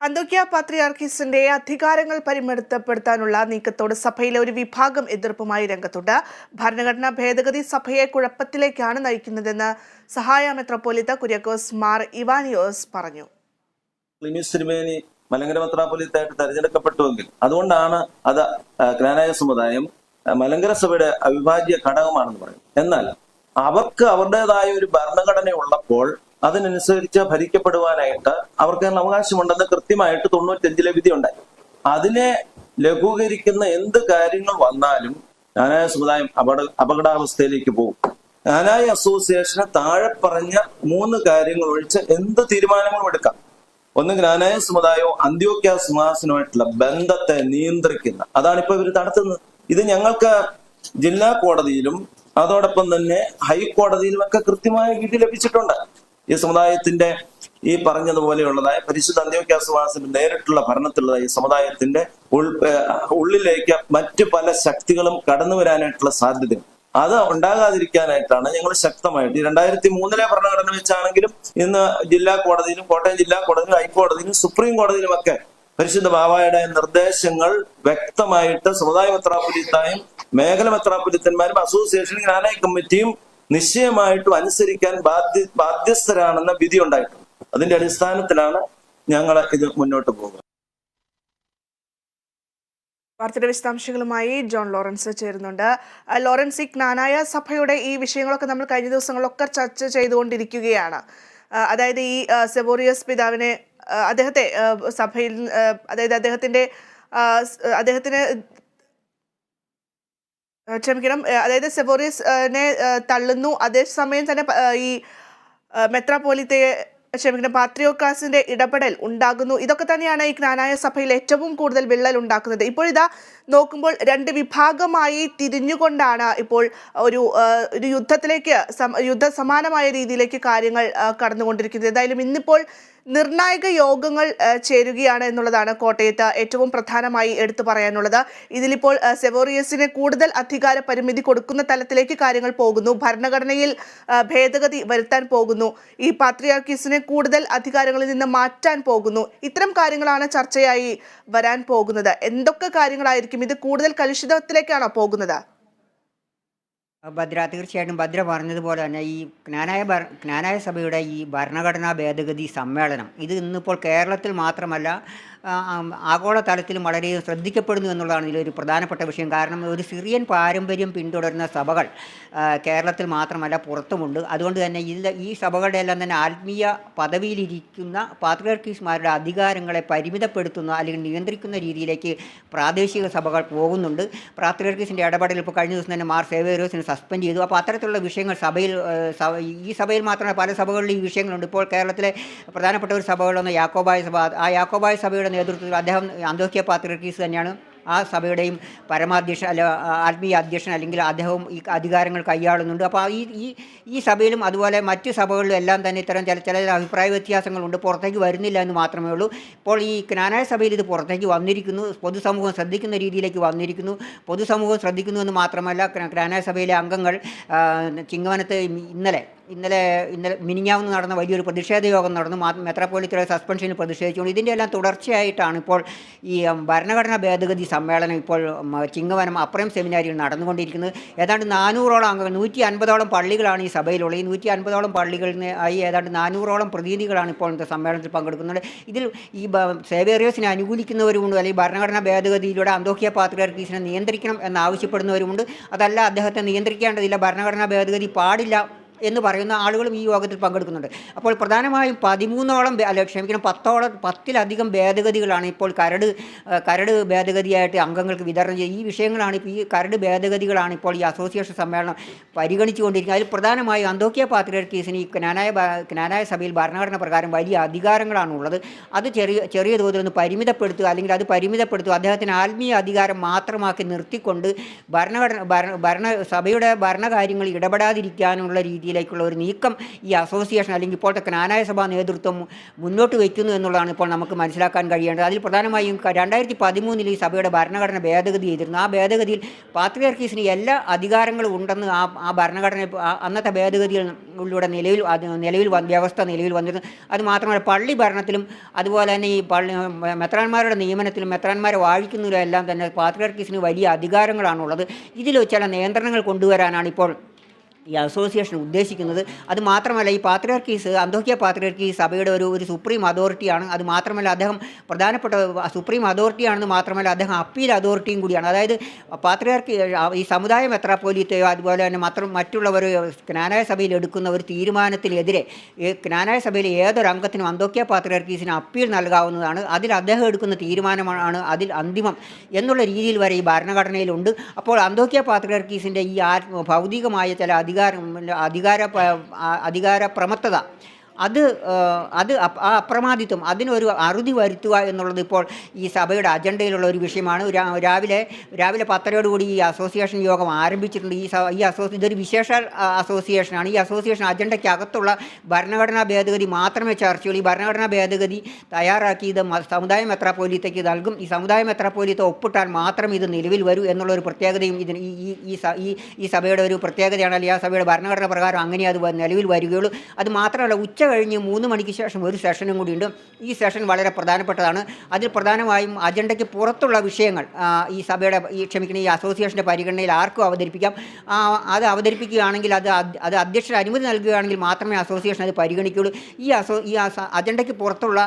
അന്തോക്യ പാത്രിയാർക്കീസിന്റെ അധികാരങ്ങൾ പരിമിതപ്പെടുത്താനുള്ള നീക്കത്തോട് സഭയിലെ ഒരു വിഭാഗം എതിർപ്പുമായി രംഗത്തുണ്ട്. ഭരണഘടനാ ഭേദഗതി സഭയെ കുഴപ്പത്തിലേക്കാണ് നയിക്കുന്നതെന്ന് സഹായ മെത്രാപ്പോലീത്ത കുര്യാക്കോസ് മാർ ഇവാനിയോസ് പറഞ്ഞു. ക്ലീമീസ് തിരുമേനി മലങ്കര മെത്രാപ്പോലീത്തായിട്ട് തെരഞ്ഞെടുക്കപ്പെട്ടുവെങ്കിൽ അതുകൊണ്ടാണ് അത് ക്നാനായ സമുദായം മലങ്കര സഭയുടെ അവിഭാജ്യ ഘടകമാണെന്ന് പറയും. എന്നാൽ അവർക്ക് അവരുടേതായ ഒരു ഭരണഘടന ഉള്ളപ്പോൾ അതിനനുസരിച്ച് ഭരിക്കപ്പെടുവാനായിട്ട് അവർക്ക് അവകാശമുണ്ടെന്ന് കൃത്യമായിട്ട് 95 വിധി ഉണ്ടായി. അതിനെ ലഘൂകരിക്കുന്ന എന്ത് കാര്യങ്ങൾ വന്നാലും ജ്ഞാനായ സമുദായം അപകടാവസ്ഥയിലേക്ക് പോകും. ജ്ഞാനായ അസോസിയേഷന് താഴെ പറഞ്ഞ 3 കാര്യങ്ങൾ ഒഴിച്ച് എന്ത് തീരുമാനങ്ങളും എടുക്കാം. ഒന്ന്, ജ്ഞാനായ സമുദായവും അന്ത്യോക്യ സിംഹാസനവുമായിട്ടുള്ള ബന്ധത്തെ നിയന്ത്രിക്കുന്ന അതാണിപ്പോ ഇവർ നടത്തുന്നത്. ഇത് ഞങ്ങൾക്ക് ജില്ലാ കോടതിയിലും അതോടൊപ്പം തന്നെ ഹൈക്കോടതിയിലും ഒക്കെ കൃത്യമായ വിധി ലഭിച്ചിട്ടുണ്ട്. ഈ സമുദായത്തിന്റെ ഈ പറഞ്ഞതുപോലെയുള്ളതായ പരിശുദ്ധ അന്ത്യോക്യ സിംഹാസനം നേരിട്ടുള്ള ഭരണത്തിലുള്ള ഈ സമുദായത്തിന്റെ ഉള്ളിലേക്ക് മറ്റു പല ശക്തികളും കടന്നു വരാനായിട്ടുള്ള സാധ്യത അത് ഉണ്ടാകാതിരിക്കാനായിട്ടാണ് ഞങ്ങൾ ശക്തമായിട്ട് 2003 ഭരണഘടന വെച്ചാണെങ്കിലും ഇന്ന് ജില്ലാ കോടതിയിലും കോട്ടയം ജില്ലാ കോടതിയിലും ഹൈക്കോടതിയിലും സുപ്രീം കോടതിയിലുമൊക്കെ പരിശുദ്ധ ബാവായുടെ നിർദ്ദേശങ്ങൾ വ്യക്തമായിട്ട് സമുദായ മെത്രാപ്പൊലീത്തായും മേഖല മെത്രാപ്പൊലീത്തന്മാരും അസോസിയേഷൻ ജ്ഞാനായ കമ്മിറ്റിയും നിശ്ചയമായിട്ടും അനുസരിക്കാൻ ബാധ്യസ്ഥരാണെന്ന വിധി ഉണ്ടായിട്ടുണ്ട്. അതിന്റെ അടിസ്ഥാനത്തിലാണ് ഞങ്ങൾ ഇത് മുന്നോട്ട് പോകുക. വാർത്തയുടെ വിശദാംശങ്ങളുമായി ജോൺ ലോറൻസ് ചേരുന്നുണ്ട്. ലോറൻസ്, ഈ ജ്ഞാനായ സഭയുടെ ഈ വിഷയങ്ങളൊക്കെ നമ്മൾ കഴിഞ്ഞ ദിവസങ്ങളിലൊക്കെ ചർച്ച ചെയ്തുകൊണ്ടിരിക്കുകയാണ്. അതായത് ഈ സെവോറിയസ് പിതാവിനെ അദ്ദേഹത്തെ സഭയിൽ അതായത് അതായത് സെവോറിയസിനെ തള്ളുന്നു. അതേസമയം തന്നെ ഈ പാത്രിയോർക്കാസിന്റെ ഇടപെടൽ ഉണ്ടാകുന്നു. ഇതൊക്കെ തന്നെയാണ് ഈ ജ്ഞാനായ സഭയിൽ ഏറ്റവും കൂടുതൽ വിള്ളൽ ഉണ്ടാക്കുന്നത്. ഇപ്പോൾ ഇതാ നോക്കുമ്പോൾ 2 വിഭാഗമായി തിരിഞ്ഞുകൊണ്ടാണ് ഇപ്പോൾ ഒരു യുദ്ധ സമാനമായ രീതിയിലേക്ക് കാര്യങ്ങൾ കടന്നുകൊണ്ടിരിക്കുന്നത്. എന്തായാലും ഇന്നിപ്പോൾ നിർണായക യോഗങ്ങൾ ചേരുകയാണ് എന്നുള്ളതാണ് കോട്ടയത്ത് ഏറ്റവും പ്രധാനമായി എടുത്തു പറയാനുള്ളത്. ഇതിലിപ്പോൾ സെവോറിയസിന് കൂടുതൽ അധികാര പരിമിതി കൊടുക്കുന്ന തലത്തിലേക്ക് കാര്യങ്ങൾ പോകുന്നു. ഭരണഘടനയിൽ ഭേദഗതി വരുത്താൻ പോകുന്നു. ഈ പാത്രിയാർക്കീസിനെ കൂടുതൽ അധികാരങ്ങളിൽ നിന്ന് മാറ്റാൻ പോകുന്നു. ഇത്തരം കാര്യങ്ങളാണ് ചർച്ചയായി വരാൻ പോകുന്നത്. എന്തൊക്കെ കാര്യങ്ങളായിരിക്കും? ഇത് കൂടുതൽ കലുഷിതത്തിലേക്കാണോ പോകുന്നത്? ഭദ്ര, തീർച്ചയായിട്ടും ഭദ്ര പറഞ്ഞതുപോലെ തന്നെ ഈ ജ്ഞാനായ സഭയുടെ ഈ ഭരണഘടനാ ഭേദഗതി സമ്മേളനം ഇത് ഇന്നിപ്പോൾ കേരളത്തിൽ മാത്രമല്ല ആഗോളതലത്തിലും വളരെ ശ്രദ്ധിക്കപ്പെടുന്നു എന്നുള്ളതാണ് ഇതിലൊരു പ്രധാനപ്പെട്ട വിഷയം. കാരണം ഒരു സിറിയൻ പാരമ്പര്യം പിന്തുടരുന്ന സഭകൾ കേരളത്തിൽ മാത്രമല്ല പുറത്തുമുണ്ട്. അതുകൊണ്ട് തന്നെ ഈ സഭകളുടെ എല്ലാം തന്നെ ആത്മീയ പദവിയിലിരിക്കുന്ന പാത്രിയാർക്കീസ്മാരുടെ അധികാരങ്ങളെ പരിമിതപ്പെടുത്തുന്ന അല്ലെങ്കിൽ നിയന്ത്രിക്കുന്ന രീതിയിലേക്ക് പ്രാദേശിക സഭകൾ പോകുന്നുണ്ട്. പാത്രിയാർക്കീസിൻ്റെ ഇടപെടൽ ഇപ്പോൾ കഴിഞ്ഞ ദിവസം തന്നെ മാർ സേവേറിയോസിനെ സസ്പെൻഡ് ചെയ്തു. അപ്പോൾ അത്തരത്തിലുള്ള വിഷയങ്ങൾ ഈ സഭയിൽ മാത്രമല്ല പല സഭകളിലും ഈ വിഷയങ്ങളുണ്ട്. ഇപ്പോൾ കേരളത്തിലെ പ്രധാനപ്പെട്ട ഒരു സഭകളൊന്ന് യാക്കോബായ സഭ. ആ യാക്കോബായ സഭയുടെ നേതൃത്വത്തിൽ അദ്ദേഹം അന്തോക്യ പാത്രിയാർക്കീസ് തന്നെയാണ് ആ സഭയുടെയും പരമാധ്യക്ഷൻ ആത്മീയ അധ്യക്ഷൻ, അല്ലെങ്കിൽ അദ്ദേഹം ഈ അധികാരങ്ങൾ കൈയാളുന്നുണ്ട്. അപ്പോൾ ഈ സഭയിലും അതുപോലെ മറ്റ് സഭകളിലും എല്ലാം തന്നെ ഇത്തരം ചില അഭിപ്രായ വ്യത്യാസങ്ങളുണ്ട്. പുറത്തേക്ക് വരുന്നില്ല എന്ന് മാത്രമേ ഉള്ളൂ. ഇപ്പോൾ ഈ ജ്ഞാനായ സഭയിൽ ഇത് പുറത്തേക്ക് വന്നിരിക്കുന്നു. പൊതുസമൂഹം ശ്രദ്ധിക്കുന്ന രീതിയിലേക്ക് വന്നിരിക്കുന്നു. പൊതുസമൂഹം ശ്രദ്ധിക്കുന്നു എന്ന് മാത്രമല്ല, ജ്ഞാനായ സഭയിലെ അംഗങ്ങൾ ചിങ്ങവനത്ത് ഇന്നലെ മിനിഞ്ഞാന്ന് നടന്ന വലിയൊരു പ്രതിഷേധ യോഗം നടന്നു. മെത്രാപ്പോലീത്തയുടെ സസ്പെൻഷനിൽ പ്രതിഷേധിച്ചുകൊണ്ട് ഇതിൻ്റെ എല്ലാം തുടർച്ചയായിട്ടാണ് ഇപ്പോൾ ഈ ഭരണഘടനാ ഭേദഗതി സമ്മേളനം ഇപ്പോൾ ചിങ്ങവനം അപ്രയം സെമിനാരിയിൽ നടന്നുകൊണ്ടിരിക്കുന്നത്. ഏതാണ്ട് 400ഓളം അംഗങ്ങൾ, 150ഓളം പള്ളികളാണ് ഈ സഭയിലുള്ളത്. ഈ 150ഓളം പള്ളികളിൽ ആയി ഏതാണ്ട് 400ഓളം പ്രതിനിധികളാണ് ഇപ്പോൾ ഇന്നത്തെ സമ്മേളനത്തിൽ പങ്കെടുക്കുന്നത്. ഇതിൽ ഈ സേവേറിയോസിനെ അനുകൂലിക്കുന്നവരുമുണ്ട്, അല്ലെങ്കിൽ ഭരണഘടനാ ഭേദഗതിയിലൂടെ അന്തോക്യ പാത്രിയാർക്കീസിനെ നിയന്ത്രിക്കണം എന്നാവശ്യപ്പെടുന്നവരുമുണ്ട്. അതല്ല, അദ്ദേഹത്തെ നിയന്ത്രിക്കേണ്ടതില്ല, ഭരണഘടനാ ഭേദഗതി പാടില്ല എന്ന് പറയുന്ന ആളുകളും ഈ യോഗത്തിൽ പങ്കെടുക്കുന്നുണ്ട്. അപ്പോൾ പ്രധാനമായും 10ലധികം ഭേദഗതികളാണ് ഇപ്പോൾ കരട് ഭേദഗതിയായിട്ട് അംഗങ്ങൾക്ക് വിതരണം ചെയ്യുക. ഈ വിഷയങ്ങളാണ് ഇപ്പോൾ ഈ കരട് ഭേദഗതികളാണ് ഇപ്പോൾ ഈ അസോസിയേഷൻ സമ്മേളനം പരിഗണിച്ചുകൊണ്ടിരിക്കുന്നത്. അതിൽ പ്രധാനമായും അന്തോക്യ പാത്രിയാർക്കീസിന് ഈ ജ്ഞാനായ സഭയിൽ ഭരണഘടന പ്രകാരം വലിയ അധികാരങ്ങളാണുള്ളത്. അത് ചെറിയ തോതിലൊന്ന് പരിമിതപ്പെടുത്തുക, അല്ലെങ്കിൽ അത് പരിമിതപ്പെടുത്തുക, അദ്ദേഹത്തിന് ആത്മീയ അധികാരം മാത്രമാക്കി നിർത്തിക്കൊണ്ട് സഭയുടെ ഭരണകാര്യങ്ങൾ ഇടപെടാതിരിക്കാനുള്ള രീതി രീതിയിലേക്കുള്ള ഒരു നീക്കം ഈ അസോസിയേഷൻ അല്ലെങ്കിൽ ഇപ്പോഴത്തെ ക്നാനായ സഭാ നേതൃത്വം മുന്നോട്ട് വയ്ക്കുന്നു എന്നുള്ളതാണ് ഇപ്പോൾ നമുക്ക് മനസ്സിലാക്കാൻ കഴിയേണ്ടത്. അതിൽ പ്രധാനമായും 2013 ഈ സഭയുടെ ഭരണഘടന ഭേദഗതി ചെയ്തിരുന്നു. ആ ഭേദഗതിയിൽ പാത്രിയാർക്കീസിന് എല്ലാ അധികാരങ്ങളും ഉണ്ടെന്ന് ആ ഭരണഘടന അന്നത്തെ ഭേദഗതിയിലൂടെ നിലവിൽ വ്യവസ്ഥ നിലവിൽ വന്നിരുന്നു. അത് മാത്രമല്ല പള്ളി ഭരണത്തിലും അതുപോലെ തന്നെ ഈ മെത്രാന്മാരുടെ നിയമനത്തിലും മെത്രാന്മാരെ വാഴിക്കുന്നതിലും എല്ലാം തന്നെ പാത്രിയാർക്കീസിന് വലിയ അധികാരങ്ങളാണുള്ളത്. ഇതിൽ ചില നിയന്ത്രണങ്ങൾ കൊണ്ടുവരാനാണ് ഇപ്പോൾ ഈ അസോസിയേഷൻ ഉദ്ദേശിക്കുന്നത്. അത് മാത്രമല്ല ഈ പാത്രിയാർക്കീസ് അന്തോക്യ പാത്രിയാർക്കീസ് സഭയുടെ ഒരു സുപ്രീം അതോറിറ്റിയാണ്. അത് മാത്രമല്ല അദ്ദേഹം പ്രധാനപ്പെട്ട സുപ്രീം അതോറിറ്റിയാണെന്ന് മാത്രമല്ല അദ്ദേഹം അപ്പീൽ അതോറിറ്റിയും കൂടിയാണ്. അതായത് പാത്രിയാർക്ക് ഈ സമുദായ മെത്രാപ്പോലീത്തയോ അതുപോലെ തന്നെ മറ്റുള്ളവർ ക്നാനായ സഭയിൽ എടുക്കുന്ന ഒരു തീരുമാനത്തിനെതിരെ ക്നാനായ സഭയിലെ ഏതൊരു അംഗത്തിനും അന്തോക്യ പാത്രിയാർക്കീസിന് അപ്പീൽ നൽകാവുന്നതാണ്. അതിൽ അദ്ദേഹം എടുക്കുന്ന തീരുമാനമാണ് അതിൽ അന്തിമം എന്നുള്ള രീതിയിൽ വരെ ഈ ഭരണഘടനയിലുണ്ട്. അപ്പോൾ അന്തോക്യ പാത്രിയാർക്കീസിൻ്റെ ഈ ഭൗതികമായ ചില അധികാരപ്രമത്തത അത് ആ അപ്രമാദിത്വം അതിനൊരു അറുതി വരുത്തുക എന്നുള്ളത് ഇപ്പോൾ ഈ സഭയുടെ അജണ്ടയിലുള്ള ഒരു വിഷയമാണ്. രാവിലെ 10:30 ഈ അസോസിയേഷൻ യോഗം ആരംഭിച്ചിട്ടുണ്ട്. ഇതൊരു വിശേഷ അസോസിയേഷനാണ്. ഈ അസോസിയേഷൻ അജണ്ടയ്ക്കകത്തുള്ള ഭരണഘടനാ ഭേദഗതി മാത്രമേ ചർച്ചയുള്ളൂ. ഈ ഭരണഘടനാ ഭേദഗതി തയ്യാറാക്കി ഇത് സമുദായ മെത്രാപ്പോലീത്തയ്ക്ക് നൽകും. ഈ സമുദായ മെത്രാപ്പോലീത്ത ഒപ്പിട്ടാൽ മാത്രം ഇത് നിലവിൽ വരൂ എന്നുള്ളൊരു പ്രത്യേകതയും ഇതിന് ഈ സഭയുടെ ഒരു പ്രത്യേകതയാണ്. അല്ലെങ്കിൽ ആ സഭയുടെ ഭരണഘടന പ്രകാരം അങ്ങനെ അത് നിലവിൽ വരികയുള്ളൂ. അത് മാത്രമല്ല ഉച്ച കഴിഞ്ഞ് 3 മണിക്ക് ശേഷം ഒരു സെഷനും കൂടിയുണ്ട്. ഈ സെഷൻ വളരെ പ്രധാനപ്പെട്ടതാണ്. അതിൽ പ്രധാനമായും അജണ്ടയ്ക്ക് പുറത്തുള്ള വിഷയങ്ങൾ ഈ സഭയുടെ ഈ അസോസിയേഷൻ്റെ പരിഗണനയിൽ ആർക്കും അവതരിപ്പിക്കാം. അത് അവതരിപ്പിക്കുകയാണെങ്കിൽ അത് അധ്യക്ഷൻ അനുമതി നൽകുകയാണെങ്കിൽ മാത്രമേ അസോസിയേഷൻ അത് പരിഗണിക്കുകയുള്ളൂ. ഈ അജണ്ടയ്ക്ക് പുറത്തുള്ള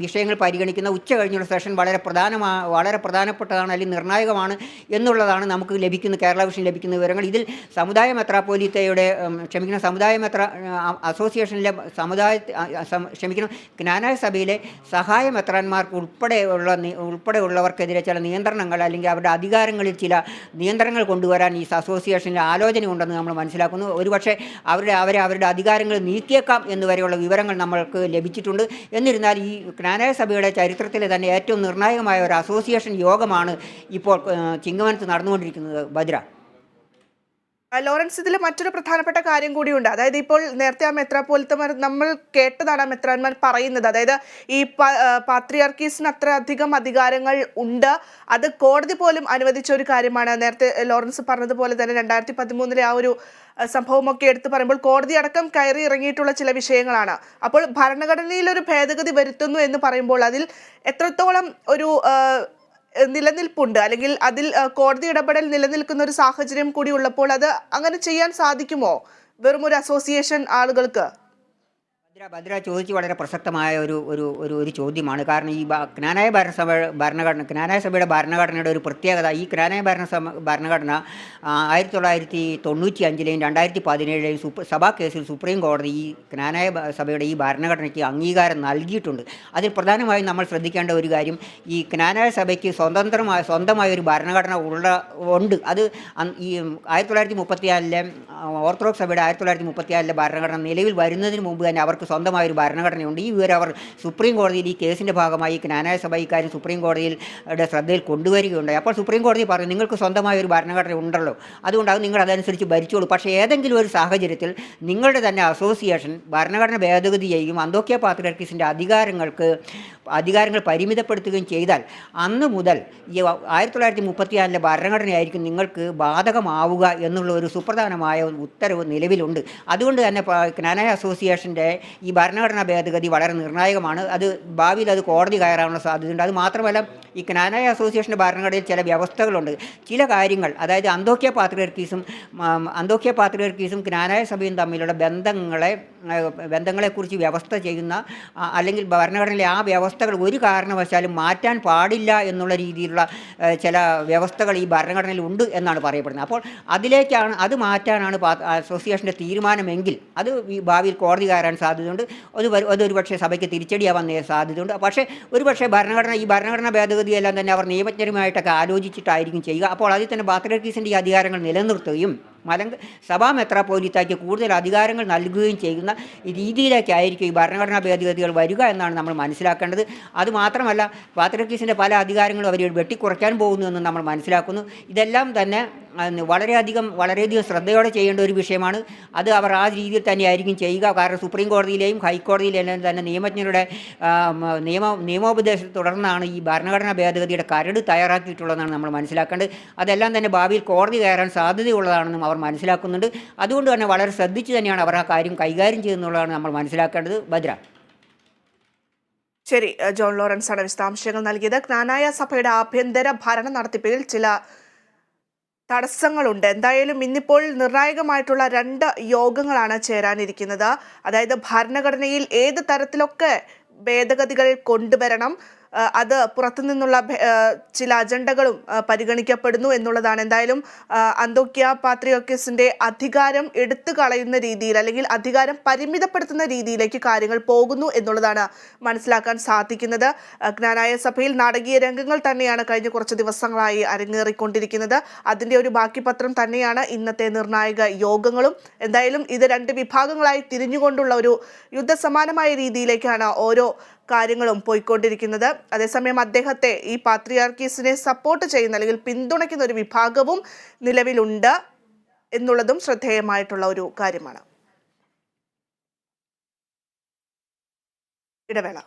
വിഷയങ്ങൾ പരിഗണിക്കുന്ന ഉച്ച കഴിഞ്ഞുള്ള സെഷൻ വളരെ പ്രധാനപ്പെട്ടതാണ്, അല്ലെങ്കിൽ നിർണായകമാണ് എന്നുള്ളതാണ് നമുക്ക് കേരള വിഷൻ ലഭിക്കുന്ന വിവരങ്ങൾ. ഇതിൽ സമുദായ മെത്രാപ്പോലീത്തയുടെ അസോസിയേഷനിലെ ക്നാനായ സഭയിലെ സഹായ മെത്രാന്മാർക്ക് ഉൾപ്പെടെയുള്ളവർക്കെതിരെ ചില നിയന്ത്രണങ്ങൾ അല്ലെങ്കിൽ അവരുടെ അധികാരങ്ങളിൽ ചില നിയന്ത്രണങ്ങൾ കൊണ്ടുവരാൻ ഈ അസോസിയേഷനിൽ ആലോചനയുണ്ടെന്ന് നമ്മൾ മനസ്സിലാക്കുന്നു. ഒരുപക്ഷെ അവരുടെ അധികാരങ്ങൾ നീക്കിയേക്കാം എന്നുവരെയുള്ള വിവരങ്ങൾ നമ്മൾക്ക് ലഭിച്ചിട്ടുണ്ട്. എന്നിരുന്നാൽ ഈ ക്നാനായ സഭയുടെ ചരിത്രത്തിലെ തന്നെ ഏറ്റവും നിർണായകമായ ഒരു അസോസിയേഷൻ യോഗമാണ് ഇപ്പോൾ ചിങ്ങവനത്ത് നടന്നുകൊണ്ടിരിക്കുന്നത്. ഭദ്ര ലോറൻസ്, ഇതിൽ മറ്റൊരു പ്രധാനപ്പെട്ട കാര്യം കൂടിയുണ്ട്. അതായത് ഇപ്പോൾ നേരത്തെ ആ മെത്രാപ്പോലിത്തമാർ നമ്മൾ കേട്ടതാണ് ആ മെത്രാന്മാർ പറയുന്നത്. അതായത് ഈ പാത്രിയാർക്കീസിന് അത്രയധികം അധികാരങ്ങൾ ഉണ്ട്, അത് കോടതി പോലും അനുവദിച്ച ഒരു കാര്യമാണ്. നേരത്തെ ലോറൻസ് പറഞ്ഞതുപോലെ തന്നെ 2013 ആ ഒരു സംഭവമൊക്കെ എടുത്തു പറയുമ്പോൾ കോടതി അടക്കം കയറി ഇറങ്ങിയിട്ടുള്ള ചില വിഷയങ്ങളാണ്. അപ്പോൾ ഭരണഘടനയിൽ ഒരു ഭേദഗതി വരുത്തുന്നു എന്ന് പറയുമ്പോൾ അതിൽ എത്രത്തോളം ഒരു നിലനിൽപ്പുണ്ട്, അല്ലെങ്കിൽ അതിൽ കോടതി ഇടപെടൽ നിലനിൽക്കുന്ന ഒരു സാഹചര്യം കൂടി ഉള്ളപ്പോൾ അത് അങ്ങനെ ചെയ്യാൻ സാധിക്കുമോ വെറും ഒരു അസോസിയേഷൻ ആളുകൾക്ക്? ഭദ്ര ചോദിച്ച് വളരെ പ്രസക്തമായ ഒരു ചോദ്യമാണ്. കാരണം ഈ ക്നാനായ സഭയുടെ ഭരണഘടനയുടെ ഒരു പ്രത്യേകത, ഈ ക്നാനായ ഭരണഘടന 1995 2017 സഭാ കേസിൽ സുപ്രീം കോടതി ഈ ക്നാനായ സഭയുടെ ഈ ഭരണഘടനയ്ക്ക് അംഗീകാരം നൽകിയിട്ടുണ്ട്. അതിൽ പ്രധാനമായും നമ്മൾ ശ്രദ്ധിക്കേണ്ട ഒരു കാര്യം, ഈ ക്നാനായ സഭയ്ക്ക് സ്വന്തമായ ഒരു ഭരണഘടന ഉണ്ട്. അത് ഈ 1934 ഓർത്തഡോക്സ് സഭയുടെ 1934 ഭരണഘടന നിലവിൽ വരുന്നതിന് മുമ്പ് തന്നെ അവർക്ക് സ്വന്തമായൊരു ഭരണഘടനയുണ്ട്. ഈ വിവരം അവർ സുപ്രീം കോടതിയിൽ ഈ കേസിൻ്റെ ഭാഗമായി ക്നാനായ സഭ ഇക്കാര്യം സുപ്രീം കോടതിയുടെ ശ്രദ്ധയിൽ കൊണ്ടുവരികയുണ്ടായി. അപ്പോൾ സുപ്രീം കോടതി പറഞ്ഞു, നിങ്ങൾക്ക് സ്വന്തമായ ഒരു ഭരണഘടന ഉണ്ടല്ലോ, അതുകൊണ്ട് അത് നിങ്ങൾ അതനുസരിച്ച് ഭരിച്ചോളൂ. പക്ഷേ ഏതെങ്കിലും ഒരു സാഹചര്യത്തിൽ നിങ്ങളുടെ തന്നെ അസോസിയേഷൻ ഭരണഘടന ഭേദഗതി ചെയ്യുകയും അന്തോക്യ പാത്രിയാർക്കീസിൻ്റെ അധികാരങ്ങൾ പരിമിതപ്പെടുത്തുകയും ചെയ്താൽ അന്ന് മുതൽ ഈ 1934 ഭരണഘടനയായിരിക്കും നിങ്ങൾക്ക് ബാധകമാവുക എന്നുള്ള ഒരു സുപ്രധാനമായ ഉത്തരവ് നിലവിലുണ്ട്. അതുകൊണ്ട് തന്നെ ക്നാനായ അസോസിയേഷൻ്റെ ഈ ഭരണഘടനാ ഭേദഗതി വളരെ നിർണായകമാണ്. അത് ഭാവിയിൽ അത് കോടതി കയറാനുള്ള സാധ്യതയുണ്ട്. അത് മാത്രമല്ല ഈ ക്നാനായ അസോസിയേഷൻ്റെ ഭരണഘടനയിൽ ചില വ്യവസ്ഥകളുണ്ട്. ചില കാര്യങ്ങൾ, അതായത് അന്തോക്യ പാത്രിയാർക്കീസും ക്നാനായ സഭയും തമ്മിലുള്ള ബന്ധങ്ങളെക്കുറിച്ച് വ്യവസ്ഥ ചെയ്യുന്ന അല്ലെങ്കിൽ ഭരണഘടനയിലെ ആ വ്യവസ്ഥകൾ ഒരു കാരണവശാലും മാറ്റാൻ പാടില്ല എന്നുള്ള രീതിയിലുള്ള ചില വ്യവസ്ഥകൾ ഈ ഭരണഘടനയിൽ ഉണ്ട് എന്നാണ് പറയപ്പെടുന്നത്. അപ്പോൾ അത് മാറ്റാനാണ് അസോസിയേഷൻ്റെ തീരുമാനമെങ്കിൽ അത് ഭാവിയിൽ കോടതി കയറാൻ സാധ്യതയുണ്ട്. അതൊരു പക്ഷേ സഭയ്ക്ക് തിരിച്ചടിയാവാൻ സാധ്യതയുണ്ട്. പക്ഷേ ഒരുപക്ഷേ ഈ ഭരണഘടനാ ഭേദഗതിയെല്ലാം തന്നെ അവർ നിയമജ്ഞരുമായിട്ടൊക്കെ ആലോചിച്ചിട്ടായിരിക്കും ചെയ്യുക. അപ്പോൾ അതിൽ തന്നെ പാത്രിയാർക്കീസിൻ്റെ ഈ അധികാരങ്ങൾ നിലനിർത്തുകയും സഭാ മെത്രാപ്പോലീത്തയ്ക്ക് കൂടുതൽ അധികാരങ്ങൾ നൽകുകയും ചെയ്യുന്ന രീതിയിലേക്കായിരിക്കും ഈ ഭരണഘടനാ ഭേദഗതികൾ വരിക എന്നാണ് നമ്മൾ മനസ്സിലാക്കേണ്ടത്. അതുമാത്രമല്ല പാത്രിയാർക്കീസിൻ്റെ പല അധികാരങ്ങളും അവർ വെട്ടിക്കുറയ്ക്കാൻ പോകുന്നു എന്ന് നമ്മൾ മനസ്സിലാക്കുന്നു. ഇതെല്ലാം തന്നെ വളരെയധികം ശ്രദ്ധയോടെ ചെയ്യേണ്ട ഒരു വിഷയമാണ്. അത് അവർ ആ രീതിയിൽ തന്നെയായിരിക്കും ചെയ്യുക. കാരണം സുപ്രീം കോടതിയിലെയും ഹൈക്കോടതിയിലെല്ലാം തന്നെ നിയമജ്ഞരുടെ നിയമോപദേശത്തെ തുടർന്നാണ് ഈ ഭരണഘടനാ ഭേദഗതിയുടെ കരട് തയ്യാറാക്കിയിട്ടുള്ളതെന്നാണ് നമ്മൾ മനസ്സിലാക്കേണ്ടത്. അതെല്ലാം തന്നെ ഭാവിയിൽ കോടതി കയറാൻ സാധ്യതയുള്ളതാണെന്നും അവർ മനസ്സിലാക്കുന്നുണ്ട്. അതുകൊണ്ട് തന്നെ വളരെ ശ്രദ്ധിച്ച് തന്നെയാണ് അവർ ആ കാര്യം കൈകാര്യം ചെയ്യുന്നുള്ളതാണ് നമ്മൾ മനസ്സിലാക്കേണ്ടത്. ഭദ്ര. ശരി, ജോൺ ലോറൻസ് ആണ് വിശദാംശങ്ങൾ നൽകിയത്. ജ്ഞാനായ സഭയുടെ ആഭ്യന്തര ഭരണ നടത്തിപ്പിൽ ചില തടസ്സങ്ങളുണ്ട്. എന്തായാലും ഇന്നിപ്പോൾ നിർണായകമായിട്ടുള്ള 2 യോഗങ്ങളാണ് ചേരാനിരിക്കുന്നത്. അതായത് ഭരണഘടനയിൽ ഏത് തരത്തിലൊക്കെ ഭേദഗതികൾ കൊണ്ടുവരണം, അത് പുറത്തുനിന്നുള്ള ചില അജണ്ടകളും പരിഗണിക്കപ്പെടുന്നു എന്നുള്ളതാണ്. എന്തായാലും അന്തോക്യ പാത്രിയോർക്കീസിന്റെ അധികാരം എടുത്തു കളയുന്ന രീതിയിൽ അല്ലെങ്കിൽ അധികാരം പരിമിതപ്പെടുത്തുന്ന രീതിയിലേക്ക് കാര്യങ്ങൾ പോകുന്നു എന്നുള്ളതാണ് മനസ്സിലാക്കാൻ സാധിക്കുന്നത്. ജ്ഞാനായ സഭയിൽ നാടകീയ രംഗങ്ങൾ തന്നെയാണ് കഴിഞ്ഞ കുറച്ച് ദിവസങ്ങളായി അരങ്ങേറിക്കൊണ്ടിരിക്കുന്നത്. അതിന്റെ ഒരു ബാക്കി പത്രം തന്നെയാണ് ഇന്നത്തെ നിർണായക യോഗങ്ങളും. എന്തായാലും ഇത് 2 വിഭാഗങ്ങളായി തിരിഞ്ഞുകൊണ്ടുള്ള ഒരു യുദ്ധസമാനമായ രീതിയിലേക്കാണ് ഓരോ കാര്യങ്ങളും പോയിക്കൊണ്ടിരിക്കുന്നത്. അതേസമയം അദ്ദേഹത്തെ ഈ പാത്രിയാർക്കീസിനെ സപ്പോർട്ട് ചെയ്യുന്ന അല്ലെങ്കിൽ പിന്തുണയ്ക്കുന്ന ഒരു വിഭാഗവും നിലവിലുണ്ട് എന്നുള്ളതും ശ്രദ്ധേയമായിട്ടുള്ള ഒരു കാര്യമാണ്. ഇടവേള.